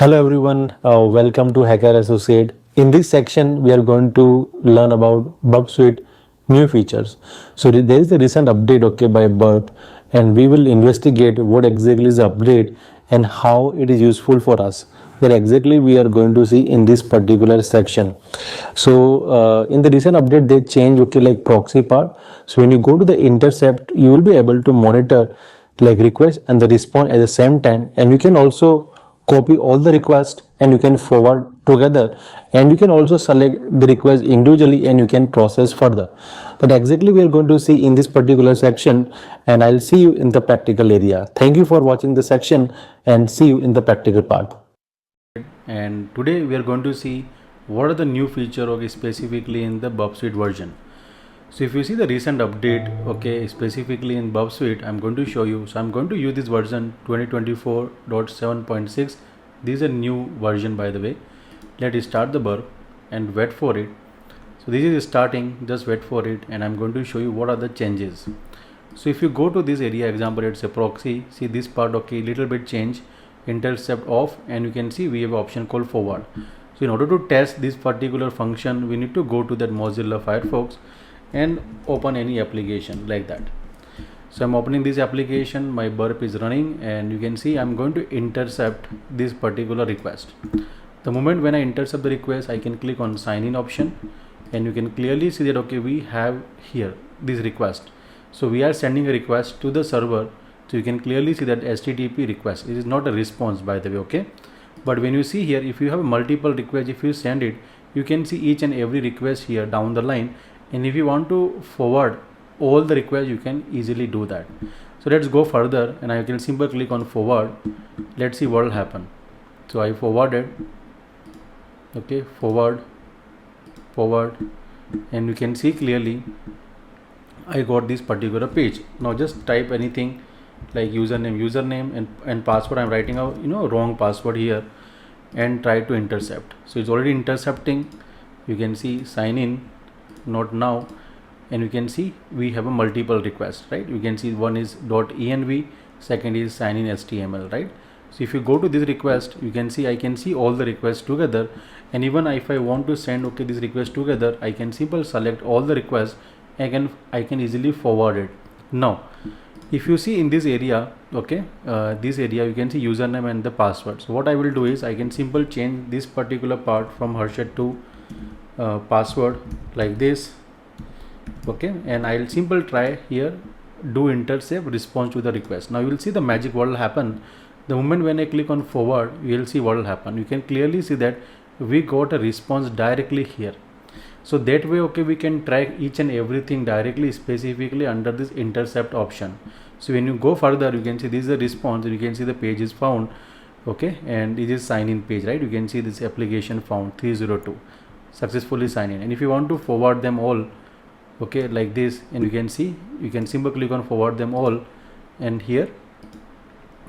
Hello everyone, welcome to Hacker Associate. In this section, we are going to learn about Burp Suite new features. So there is a recent update by Burp, and we will investigate what exactly is the update and how it is useful for us. That exactly we are going to see in this particular section. So in the recent update, they changed like proxy part. So when you go to the Intercept, you will be able to monitor like request and the response at the same time, and you can also copy all the requests and you can forward together, and you can also select the request individually and you can process further. But exactly we are going to see in this particular section, and I'll see you in the practical area. Thank you for watching the section and see you in the practical part. And today we are going to see what are the new feature specifically in the Burp Suite version. So if you see the recent update specifically in Burp Suite, I'm going to show you. So I'm going to use this version 2024.7.6. This is a new version, by the way. Let's start the burp and wait for it. So this is starting, just wait for it, and I'm going to show you what are the changes. So if you go to this area, example it's a proxy, see this part, little bit change, intercept off, and you can see we have an option called forward. So in order to test this particular function, we need to go to that Mozilla Firefox and open any application like that. So I'm opening this application, my burp is running, and you can see I'm going to intercept this particular request. The moment when I intercept the request, I can click on sign in option, and you can clearly see that we have here this request. So we are sending a request to the server. So you can clearly see that HTTP request. It is not a response, by the way, But when you see here, if you have multiple requests, if you send it, you can see each and every request here down the line. And if you want to forward all the requests, you can easily do that. So let's go further, and I can simply click on forward. Let's see what will happen. So I forwarded, forward, and you can see clearly I got this particular page. Now just type anything like username and password. I'm writing out wrong password here and try to intercept. So it's already intercepting. You can see sign in, not now, and you can see we have a multiple request, right? You can see one is .env, second is sign in HTML, right? So if you go to this request, you can see I can see all the requests together, and even if I want to send this request together, I can simply select all the requests. I can easily forward it. Now if you see in this area, this area you can see username and the password. So what I will do is I can simply change this particular part from Harshad to password like this, and I'll simply try here do intercept response to the request. Now you will see the magic what will happen. The moment when I click on forward, you will see what will happen. You can clearly see that we got a response directly here. So that way we can track each and everything directly, specifically under this intercept option. So when you go further, you can see this is the response, and you can see the page is found, and this is sign in page, right? You can see this application found 302 successfully sign in. And if you want to forward them all, like this, and you can see you can simply click on forward them all, and here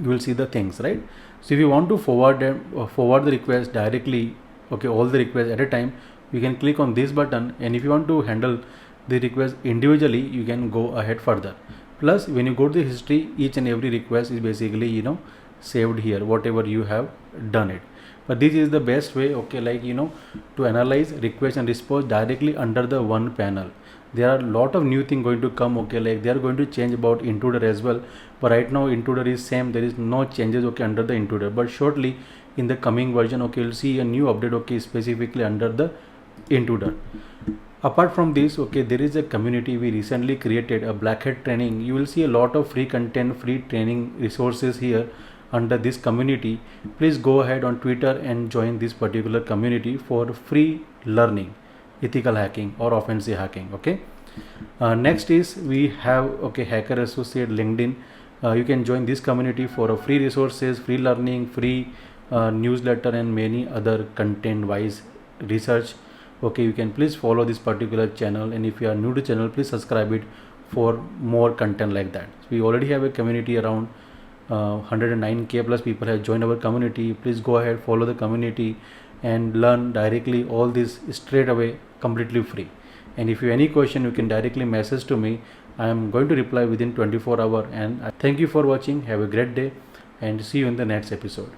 you will see the things, right? So if you want to forward the request directly, all the requests at a time, you can click on this button, and if you want to handle the request individually, you can go ahead further. Plus when you go to the history, each and every request is basically saved here, whatever you have done it. But this is the best way to analyze request and response directly under the one panel. There are a lot of new things going to come, like they are going to change about intruder as well, but right now intruder is same, there is no changes under the intruder. But shortly in the coming version, you'll see a new update specifically under the intruder. Apart from this, there is a community we recently created, a black hat training. You will see a lot of free content, free training resources here under this community. Please go ahead on Twitter and join this particular community for free learning, ethical hacking or offensive hacking. Next is we have Hacker Associate LinkedIn. You can join this community for a free resources, free learning, free newsletter, and many other content wise research. You can please follow this particular channel, and if you are new to channel, please subscribe it for more content like that. So we already have a community around 109k plus people have joined our community. Please go ahead, follow the community, and learn directly all this straight away, completely free. And if you have any question, you can directly message to me. I am going to reply within 24 hours. And thank you for watching. Have a great day, and see you in the next episode.